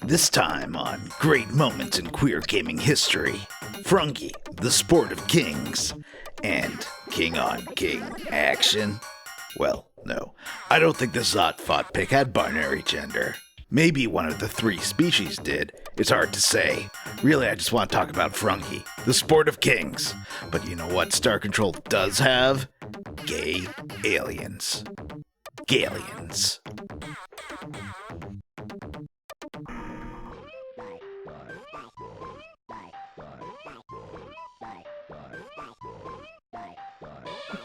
This time on Great Moments in Queer Gaming History, Frunky, the Sport of Kings, and King on King action. Well, no, I don't think the Zot-Fot pick had binary gender. Maybe one of the three species did. It's hard to say. Really, I just want to talk about Frunky, the Sport of Kings. But you know what Star Control does have? Gay aliens. Galians.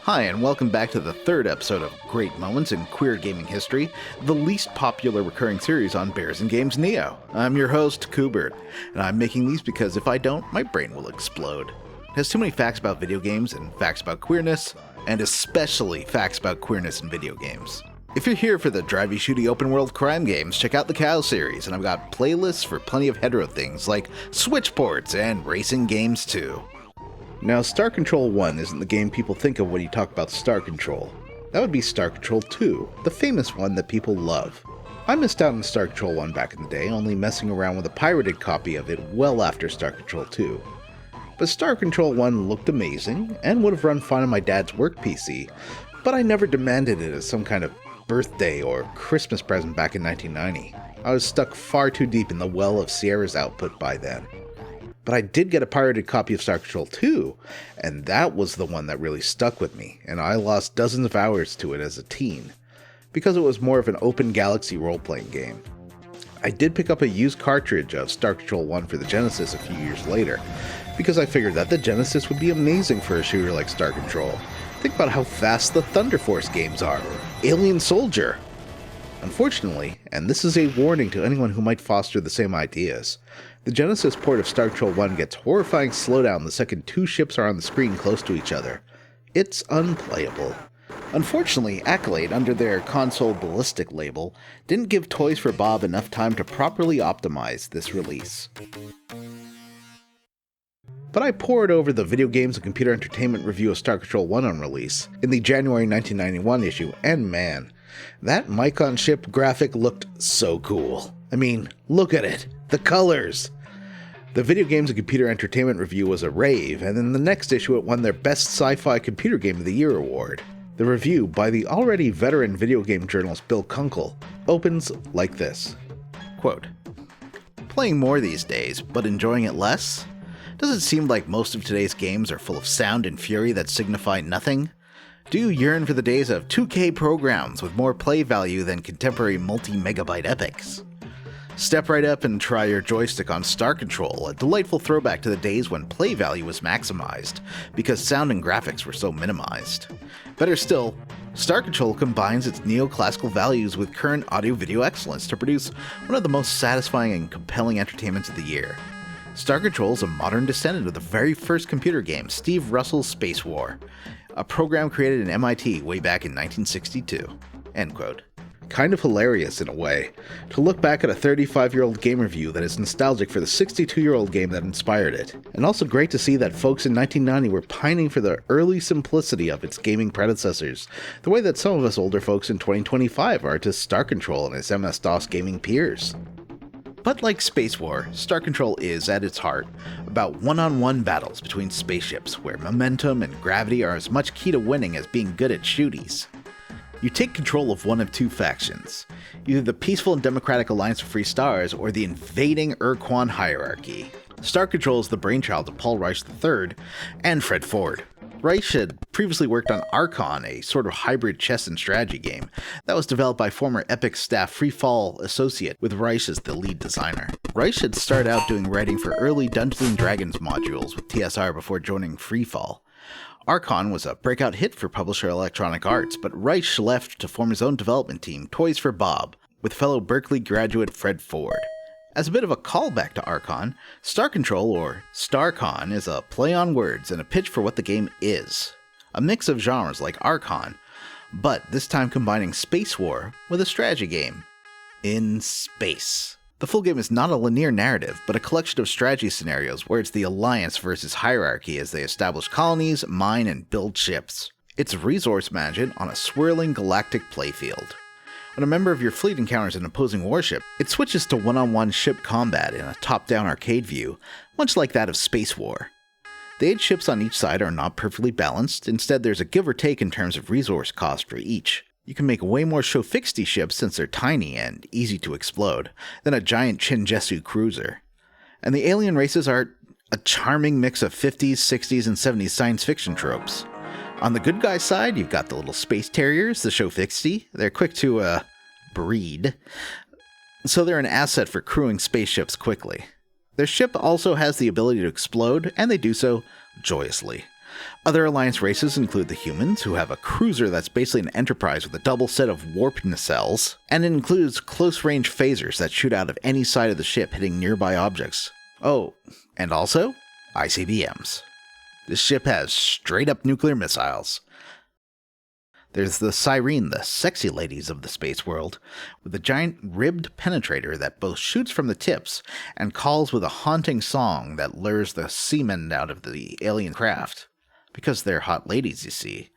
Hi, and welcome back to the third episode of Great Moments in Queer Gaming History, the least popular recurring series on Bears and Games Neo. I'm your host, Kubert, and I'm making these because if I don't, my brain will explode. It has too many facts about video games and facts about queerness, and especially facts about queerness in video games. If you're here for the drivey shooty open world crime games, check out the Cow series, and I've got playlists for plenty of hetero things like Switch ports and racing games too. Now, Star Control 1 isn't the game people think of when you talk about Star Control. That would be Star Control 2, the famous one that people love. I missed out on Star Control 1 back in the day, only messing around with a pirated copy of it well after Star Control 2. But Star Control 1 looked amazing, and would have run fine on my dad's work PC, but I never demanded it as some kind of birthday or Christmas present back in 1990. I was stuck far too deep in the well of Sierra's output by then. But I did get a pirated copy of Star Control 2, and that was the one that really stuck with me, and I lost dozens of hours to it as a teen, because it was more of an open galaxy role-playing game. I did pick up a used cartridge of Star Control 1 for the Genesis a few years later, because I figured that the Genesis would be amazing for a shooter like Star Control. Think about how fast the Thunder Force games are, or Alien Soldier. Unfortunately, and this is a warning to anyone who might foster the same ideas, the Genesis port of Star Control 1 gets horrifying slowdown the second two ships are on the screen close to each other. It's unplayable. Unfortunately, Accolade, under their console ballistic label, didn't give Toys for Bob enough time to properly optimize this release. But I pored over the Video Games and Computer Entertainment review of Star Control 1 on release, in the January 1991 issue, and man, that mic-on-ship graphic looked so cool. I mean, look at it! The colors! The Video Games and Computer Entertainment review was a rave, and in the next issue it won their Best Sci-Fi Computer Game of the Year award. The review, by the already veteran video game journalist Bill Kunkel, opens like this. Quote, "Playing more these days, but enjoying it less? Does it seem like most of today's games are full of sound and fury that signify nothing? Do you yearn for the days of 2K programs with more play value than contemporary multi-megabyte epics? Step right up and try your joystick on Star Control, a delightful throwback to the days when play value was maximized, because sound and graphics were so minimized. Better still, Star Control combines its neoclassical values with current audio-video excellence to produce one of the most satisfying and compelling entertainments of the year. Star Control is a modern descendant of the very first computer game, Steve Russell's Space War, a program created at MIT way back in 1962. End quote. Kind of hilarious in a way, to look back at a 35-year-old game review that is nostalgic for the 62-year-old game that inspired it, and also great to see that folks in 1990 were pining for the early simplicity of its gaming predecessors, the way that some of us older folks in 2025 are to Star Control and its MS-DOS gaming peers. But like Space War, Star Control is, at its heart, about one-on-one battles between spaceships, where momentum and gravity are as much key to winning as being good at shooties. You take control of one of two factions, either the peaceful and democratic Alliance of Free Stars or the invading Urquan hierarchy. Star Control is the brainchild of Paul Reich III and Fred Ford. Reich had previously worked on Archon, a sort of hybrid chess and strategy game that was developed by former Epic staff Freefall associate with Reich as the lead designer. Reich had started out doing writing for early Dungeons & Dragons modules with TSR before joining Freefall. Archon was a breakout hit for publisher Electronic Arts, but Reich left to form his own development team, Toys for Bob, with fellow Berkeley graduate Fred Ford. As a bit of a callback to Archon, Star Control, or StarCon, is a play on words and a pitch for what the game is. A mix of genres like Archon, but this time combining Space War with a strategy game. In space. The full game is not a linear narrative, but a collection of strategy scenarios where it's the Alliance versus Hierarchy as they establish colonies, mine, and build ships. It's resource management on a swirling galactic playfield. When a member of your fleet encounters an opposing warship, it switches to one-on-one ship combat in a top-down arcade view, much like that of Space War. The 8 ships on each side are not perfectly balanced, instead there's a give or take in terms of resource cost for each. You can make way more Shofixti ships since they're tiny and easy to explode, than a giant Chinjesu cruiser. And the alien races are a charming mix of 50s, 60s, and 70s science fiction tropes. On the good guy side, you've got the little space terriers, the Shofixti. They're quick to, breed, so they're an asset for crewing spaceships quickly. Their ship also has the ability to explode, and they do so joyously. Other Alliance races include the humans, who have a cruiser that's basically an Enterprise with a double set of warp nacelles, and it includes close-range phasers that shoot out of any side of the ship, hitting nearby objects. Oh, and also, ICBMs. This ship has straight-up nuclear missiles. There's the Cyrene, the sexy ladies of the space world, with a giant ribbed penetrator that both shoots from the tips and calls with a haunting song that lures the seamen out of the alien craft. Because they're hot ladies, you see.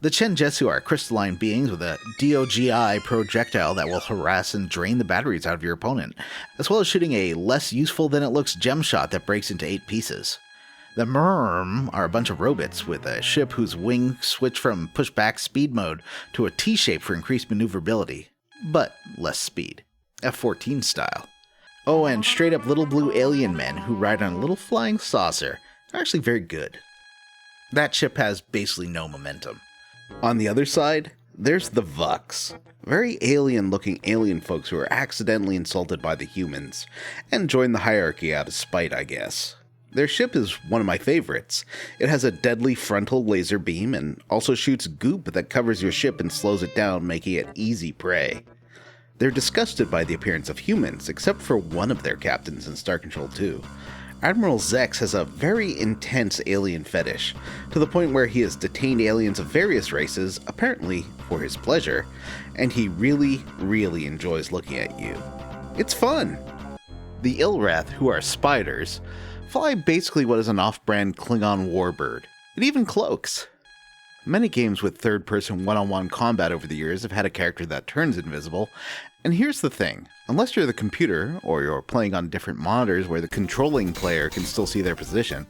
The Chenjetsu are crystalline beings with a DOGI projectile that will harass and drain the batteries out of your opponent, as well as shooting a less useful than it looks gem shot that breaks into 8 pieces. The Mrrm are a bunch of robots with a ship whose wings switch from pushback speed mode to a T-shape for increased maneuverability, but less speed, F-14 style. Oh, and straight up little blue alien men who ride on a little flying saucer are actually very good. That ship has basically no momentum. On the other side, there's the Vux. Very alien-looking alien folks who are accidentally insulted by the humans, and join the hierarchy out of spite, I guess. Their ship is one of my favorites. It has a deadly frontal laser beam and also shoots goop that covers your ship and slows it down, making it easy prey. They're disgusted by the appearance of humans, except for one of their captains in Star Control 2. Admiral Zex has a very intense alien fetish, to the point where he has detained aliens of various races, apparently for his pleasure, and he really, really enjoys looking at you. It's fun! The Ilrath, who are spiders, fly basically what is an off-brand Klingon warbird. It even cloaks. Many games with third-person one-on-one combat over the years have had a character that turns invisible, and here's the thing. Unless you're the computer, or you're playing on different monitors where the controlling player can still see their position,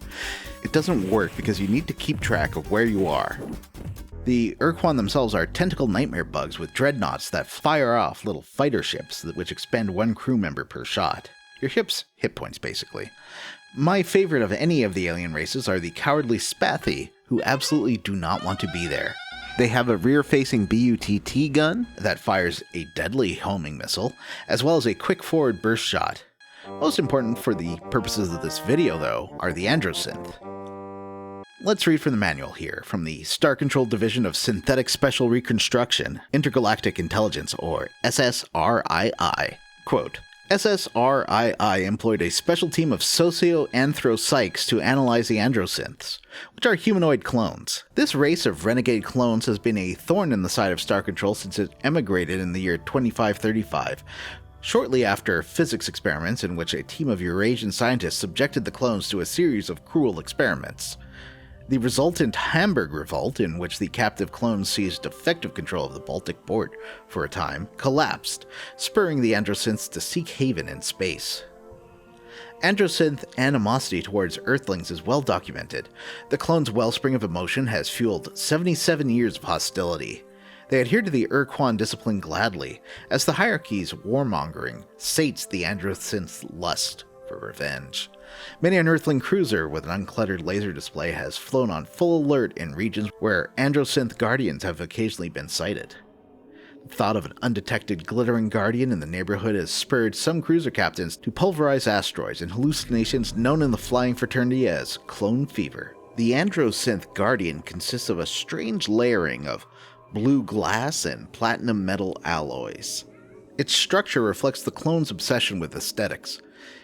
it doesn't work because you need to keep track of where you are. The Urquan themselves are tentacle nightmare bugs with dreadnoughts that fire off little fighter ships which expend 1 crew member per shot. Your ship's hit points, basically. My favorite of any of the alien races are the cowardly Spathi, who absolutely do not want to be there. They have a rear-facing BUTT gun that fires a deadly homing missile, as well as a quick forward burst shot. Most important for the purposes of this video, though, are the Androsynth. Let's read from the manual here, from the Star Control Division of Synthetic Special Reconstruction, Intergalactic Intelligence, or SSRII. Quote, SSRII employed a special team of socio-anthropsychs to analyze the Androsynths, which are humanoid clones. This race of renegade clones has been a thorn in the side of Star Control since it emigrated in the year 2535, shortly after physics experiments in which a team of Eurasian scientists subjected the clones to a series of cruel experiments. The resultant Hamburg Revolt, in which the captive clones seized effective control of the Baltic port for a time, collapsed, spurring the Androsynths to seek haven in space. Androsynth animosity towards Earthlings is well documented. The clones' wellspring of emotion has fueled 77 years of hostility. They adhere to the Urquan discipline gladly, as the hierarchy's warmongering sates the Androsynth's lust for revenge. Many an Earthling cruiser with an uncluttered laser display has flown on full alert in regions where Androsynth Guardians have occasionally been sighted. The thought of an undetected glittering Guardian in the neighborhood has spurred some cruiser captains to pulverize asteroids in hallucinations known in the flying fraternity as clone fever. The Androsynth Guardian consists of a strange layering of blue glass and platinum metal alloys. Its structure reflects the clone's obsession with aesthetics.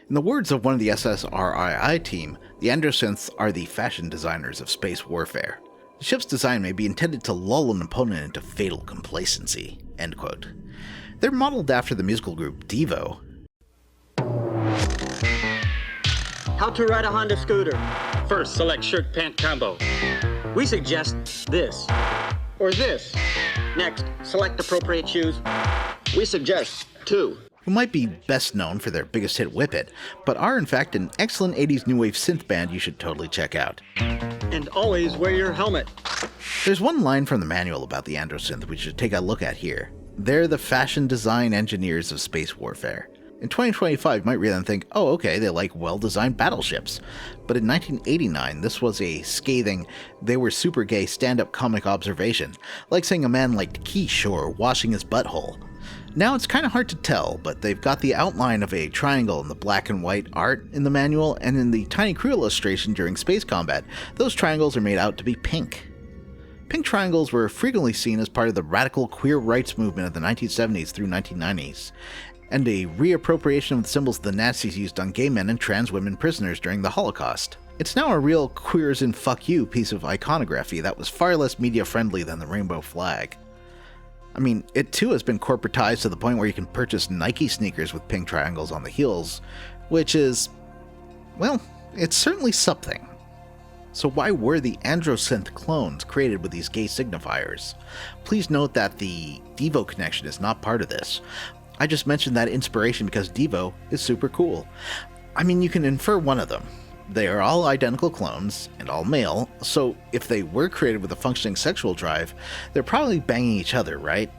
In the words of one of the SSRII team, the Androsynths are the fashion designers of space warfare. The ship's design may be intended to lull an opponent into fatal complacency. End quote. They're modeled after the musical group Devo. How to ride a Honda scooter. First, select shirt pant combo. We suggest this. Or this. Next, select appropriate shoes. We suggest 2. Who might be best known for their biggest hit Whip It, but are in fact an excellent 80s new wave synth band you should totally check out. And always wear your helmet. There's one line from the manual about the Androsynth we should take a look at here. They're the fashion design engineers of space warfare. In 2025, you might read that and think, oh okay, they like well-designed battleships. But in 1989, this was a scathing, they were super gay stand-up comic observation, like saying a man liked quiche or washing his butthole. Now it's kind of hard to tell, but they've got the outline of a triangle in the black and white art in the manual, and in the tiny crew illustration during space combat, those triangles are made out to be pink. Pink triangles were frequently seen as part of the radical queer rights movement of the 1970s through 1990s, and a reappropriation of the symbols the Nazis used on gay men and trans women prisoners during the Holocaust. It's now a real queers and fuck you piece of iconography that was far less media friendly than the rainbow flag. I mean, it too has been corporatized to the point where you can purchase Nike sneakers with pink triangles on the heels, which is, well, it's certainly something. So why were the Androsynth clones created with these gay signifiers? Please note that the Devo connection is not part of this. I just mentioned that inspiration because Devo is super cool. I mean, you can infer one of them. They are all identical clones, and all male, so if they were created with a functioning sexual drive, they're probably banging each other, right?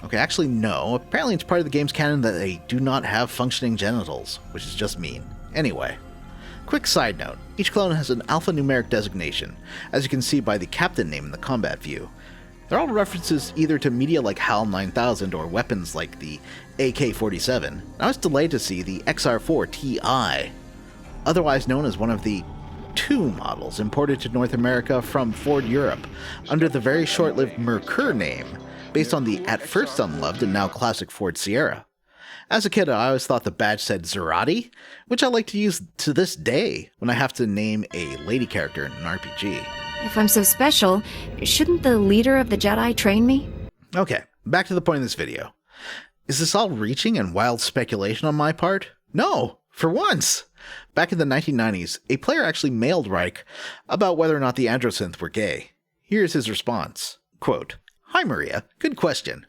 Okay, actually no, apparently it's part of the game's canon that they do not have functioning genitals, which is just mean. Anyway, quick side note, each clone has an alphanumeric designation, as you can see by the captain name in the combat view. They're all references either to media like HAL 9000 or weapons like the AK-47, and I was delayed to see the XR4 Ti, otherwise known as one of the 2 models imported to North America from Ford Europe, under the very short-lived Mercur name, based on the at first unloved and now classic Ford Sierra. As a kid, I always thought the badge said Zerati, which I like to use to this day when I have to name a lady character in an RPG. If I'm so special, shouldn't the leader of the Jedi train me? Okay, back to the point of this video. Is this all reaching and wild speculation on my part? No, for once! Back in the 1990s, a player actually mailed Reich about whether or not the Androsynth were gay. Here's his response. Quote, "Hi Maria, good question.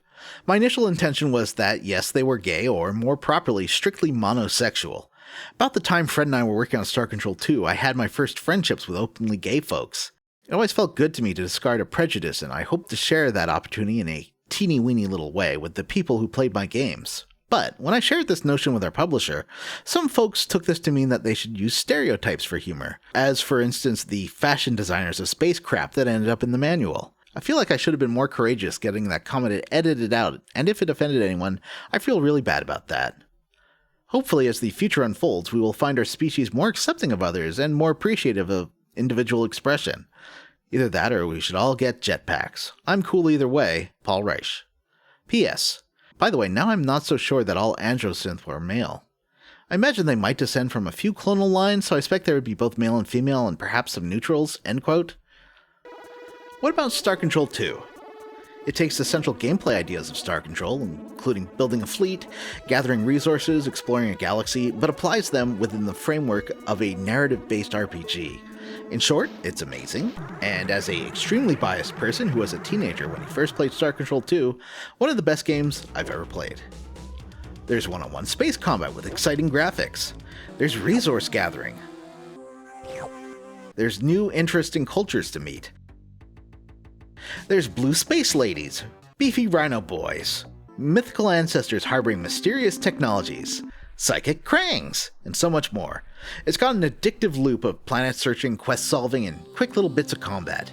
My initial intention was that yes, they were gay, or more properly, strictly monosexual. About the time Fred and I were working on Star Control 2, I had my first friendships with openly gay folks. It always felt good to me to discard a prejudice, and I hoped to share that opportunity in a teeny-weeny little way with the people who played my games. But when I shared this notion with our publisher, some folks took this to mean that they should use stereotypes for humor, as for instance the fashion designers of space crap that ended up in the manual. I feel like I should have been more courageous getting that comment edited out, and if it offended anyone, I feel really bad about that. Hopefully, as the future unfolds, we will find our species more accepting of others and more appreciative of individual expression. Either that or we should all get jetpacks. I'm cool either way, Paul Reich. P.S. By the way, now I'm not so sure that all Androsynth were male. I imagine they might descend from a few clonal lines, so I expect there would be both male and female and perhaps some neutrals, end quote. What about Star Control 2? It takes the central gameplay ideas of Star Control, including building a fleet, gathering resources, exploring a galaxy, but applies them within the framework of a narrative-based RPG. In short, it's amazing, and as a extremely biased person who was a teenager when he first played Star Control 2, one of the best games I've ever played. There's one-on-one space combat with exciting graphics. There's resource gathering. There's new interesting cultures to meet. There's blue space ladies, beefy rhino boys, mythical ancestors harboring mysterious technologies, psychic Krangs, and so much more. It's got an addictive loop of planet searching, quest solving, and quick little bits of combat.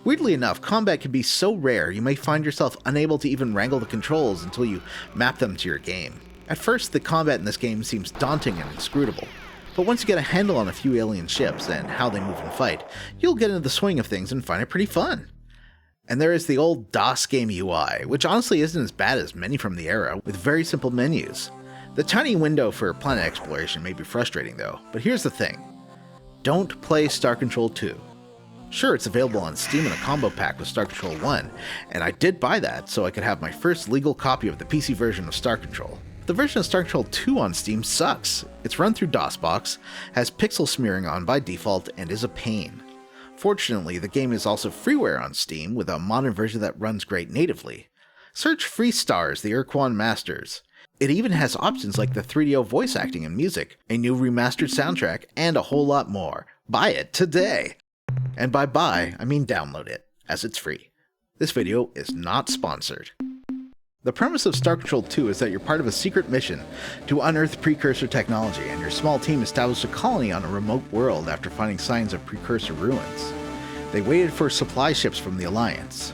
Weirdly enough, combat can be so rare you may find yourself unable to even wrangle the controls until you map them to your game. At first, the combat in this game seems daunting and inscrutable, but once you get a handle on a few alien ships and how they move and fight, you'll get into the swing of things and find it pretty fun. And there is the old DOS game UI, which honestly isn't as bad as many from the era, with very simple menus. The tiny window for planet exploration may be frustrating though, but here's the thing. Don't play Star Control 2. Sure, it's available on Steam in a combo pack with Star Control 1, and I did buy that so I could have my first legal copy of the PC version of Star Control. The version of Star Control 2 on Steam sucks. It's run through DOSBox, has pixel smearing on by default, and is a pain. Fortunately, the game is also freeware on Steam with a modern version that runs great natively. Search Freestar's The Urquan Masters. It even has options like the 3DO voice acting and music, a new remastered soundtrack, and a whole lot more. Buy it today! And by buy, I mean download it, as it's free. This video is not sponsored. The premise of Star Control 2 is that you're part of a secret mission to unearth precursor technology, and your small team established a colony on a remote world after finding signs of precursor ruins. They waited for supply ships from the Alliance,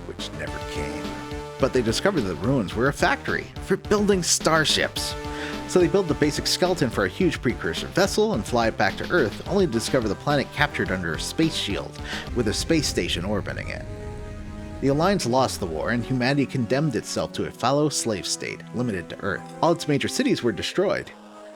which never came. But they discovered that the ruins were a factory for building starships. So they built the basic skeleton for a huge precursor vessel and fly it back to Earth, only to discover the planet captured under a space shield, with a space station orbiting it. The Alliance lost the war, and humanity condemned itself to a fallow slave state, limited to Earth. All its major cities were destroyed.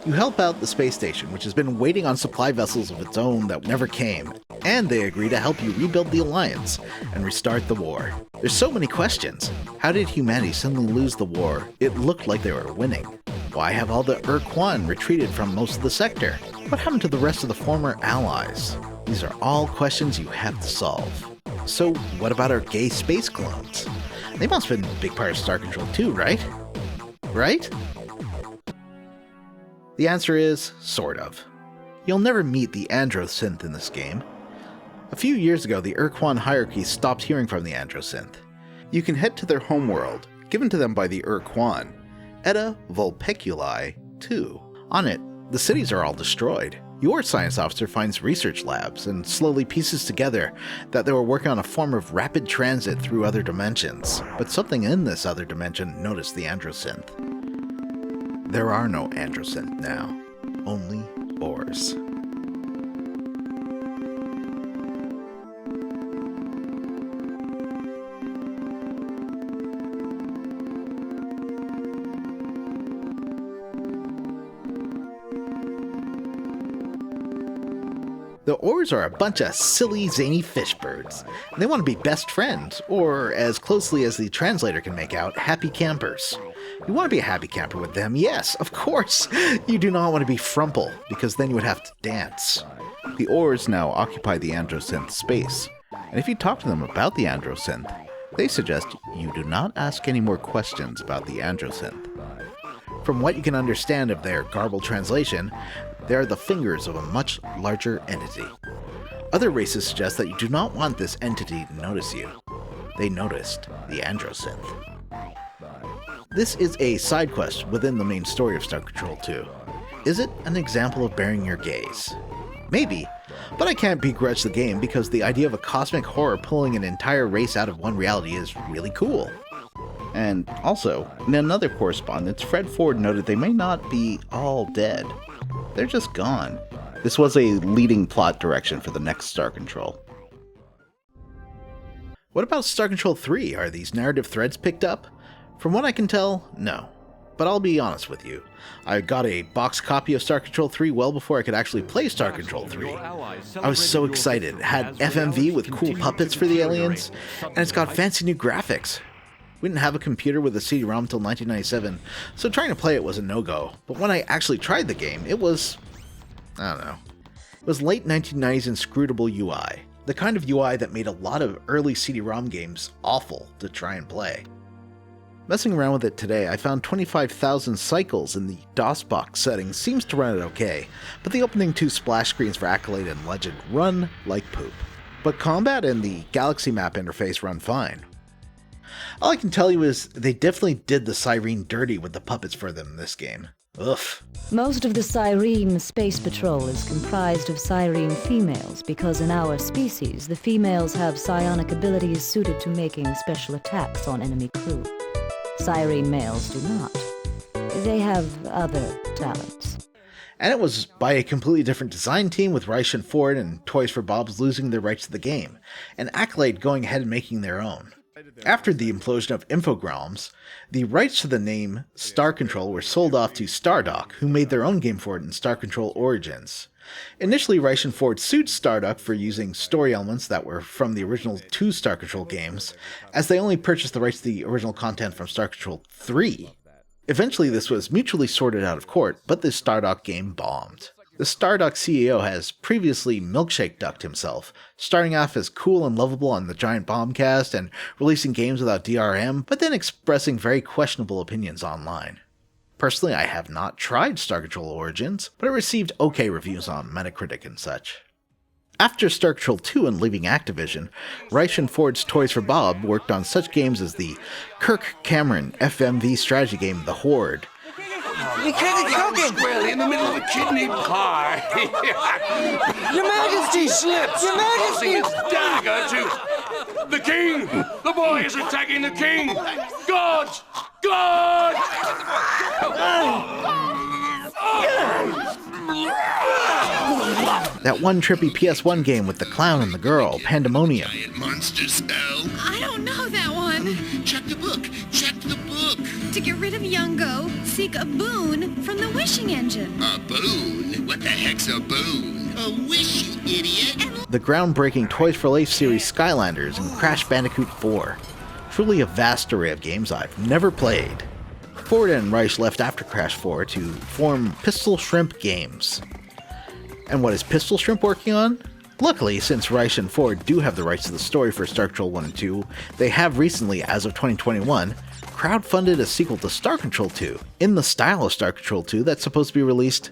You help out the space station, which has been waiting on supply vessels of its own that never came, and they agree to help you rebuild the Alliance and restart the war. There's so many questions. How did humanity suddenly lose the war? It looked like they were winning. Why have all the Urquan retreated from most of the sector? What happened to the rest of the former allies? These are all questions you have to solve. So what about our gay space clones? They must have been a big part of Star Control 2, right? Right? The answer is, sort of. You'll never meet the Androsynth in this game. A few years ago, the Urquan hierarchy stopped hearing from the Androsynth. You can head to their homeworld, given to them by the Urquan, Eta Vulpeculi 2. On it, the cities are all destroyed. Your science officer finds research labs and slowly pieces together that they were working on a form of rapid transit through other dimensions. But something in this other dimension noticed the Androsynth. There are no Androsynth now, only ores. The ores are a bunch of silly, zany fish birds. They want to be best friends, or as closely as the translator can make out, happy campers. You want to be a happy camper with them, yes, of course. You do not want to be Frumple, because then you would have to dance. The ores now occupy the Androsynth space, and if you talk to them about the Androsynth, they suggest you do not ask any more questions about the Androsynth. From what you can understand of their garbled translation, they are the fingers of a much larger entity. Other races suggest that you do not want this entity to notice you. They noticed the Androsynth. This is a side quest within the main story of Star Control 2. Is it an example of bearing your gaze? Maybe, but I can't begrudge the game because the idea of a cosmic horror pulling an entire race out of one reality is really cool. And also, in another correspondence, Fred Ford noted they may not be all dead. They're just gone. This was a leading plot direction for the next Star Control. What about Star Control 3? Are these narrative threads picked up? From what I can tell, no. But I'll be honest with you. I got a box copy of Star Control 3 well before I could actually play Star Control 3. I was so excited. It had FMV with cool puppets for the aliens, and it's got fancy new graphics. We didn't have a computer with a CD-ROM until 1997, so trying to play it was a no-go. But when I actually tried the game, it was... I don't know. It was late 1990s inscrutable UI. The kind of UI that made a lot of early CD-ROM games awful to try and play. Messing around with it today, I found 25,000 cycles in the DOSBox settings seems to run it okay, but the opening two splash screens for Accolade and Legend run like poop. But combat and the galaxy map interface run fine. All I can tell you is they definitely did the Cyrene dirty with the puppets for them in this game. Ugh. Most of the Cyrene Space Patrol is comprised of Cyrene females because in our species, the females have psionic abilities suited to making special attacks on enemy crew. Cyrene males do not. They have other talents. And it was by a completely different design team with Reich and Ford and Toys for Bobs losing their rights to the game, and Accolade going ahead and making their own. After the implosion of Infogrames, the rights to the name Star Control were sold off to Stardock, who made their own game for it in Star Control Origins. Initially, Reich and Ford sued Stardock for using story elements that were from the original two Star Control games, as they only purchased the rights to the original content from Star Control 3. Eventually, this was mutually sorted out of court, but the Stardock game bombed. The Starduck CEO has previously milkshake ducked himself, starting off as cool and lovable on the Giant Bombcast and releasing games without DRM, but then expressing very questionable opinions online. Personally, I have not tried Star Control Origins, but it received okay reviews on Metacritic and such. After Star Control 2 and leaving Activision, Reich and Ford's Toys for Bob worked on such games as the Kirk Cameron FMV strategy game The Horde. You kidney cooking! Squarely in the middle of a kidney pie. Your Majesty! Slips, Your tossing Majesty! his dagger to the king. The boy is attacking the king. Guards! Guards! That one trippy PS1 game with the clown and the girl, Pandemonium. Giant monster spell. I don't know that one. Check the book. Check the book. To get rid of Youngo, seek a boon from the wishing engine. A boon? What the heck's a boon? A wish, you idiot. The groundbreaking Toys for Life series Skylanders and Crash Bandicoot 4. Truly a vast array of games I've never played. Ford and Reich left after Crash 4 to form Pistol Shrimp Games. And what is Pistol Shrimp working on? Luckily, since Reich and Ford do have the rights to the story for Star Control 1 and 2, they have recently, as of 2021, crowdfunded a sequel to Star Control 2, in the style of Star Control 2 that's supposed to be released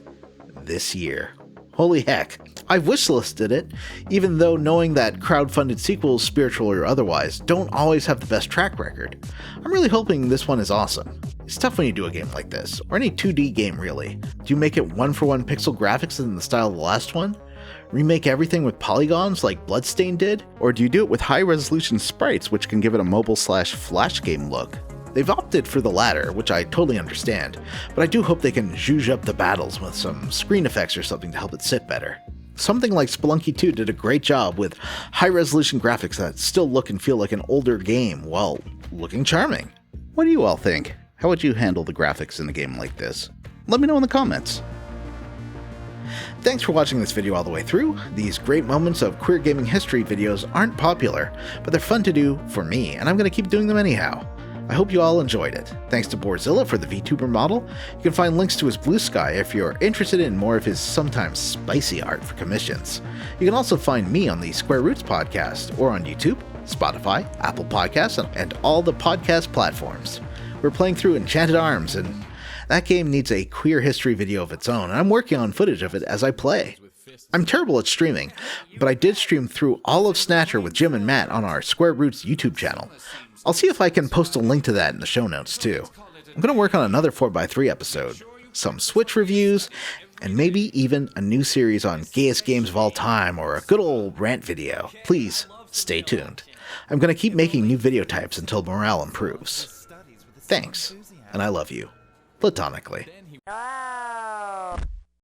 this year. Holy heck, I've wishlisted it, even though knowing that crowdfunded sequels, spiritual or otherwise, don't always have the best track record. I'm really hoping this one is awesome. It's tough when you do a game like this, or any 2D game really. Do you make it one-for-one pixel graphics in the style of the last one? Remake everything with polygons like Bloodstained did? Or do you do it with high-resolution sprites which can give it a mobile/flash game look? They've opted for the latter, which I totally understand, but I do hope they can zhuzh up the battles with some screen effects or something to help it sit better. Something like Spelunky 2 did a great job with high-resolution graphics that still look and feel like an older game, while looking charming. What do you all think? How would you handle the graphics in a game like this? Let me know in the comments. Thanks for watching this video all the way through. These great moments of queer gaming history videos aren't popular, but they're fun to do for me, and I'm going to keep doing them anyhow. I hope you all enjoyed it. Thanks to Borzilla for the VTuber model. You can find links to his Blue Sky if you're interested in more of his sometimes spicy art for commissions. You can also find me on the Square Roots podcast, or on YouTube, Spotify, Apple Podcasts, and all the podcast platforms. We're playing through Enchanted Arms, and that game needs a queer history video of its own, and I'm working on footage of it as I play. I'm terrible at streaming, but I did stream through all of Snatcher with Jim and Matt on our Square Roots YouTube channel. I'll see if I can post a link to that in the show notes too. I'm going to work on another 4x3 episode, some Switch reviews, and maybe even a new series on gayest games of all time or a good old rant video. Please stay tuned. I'm going to keep making new video types until morale improves. Thanks, and I love you. Platonically. Oh.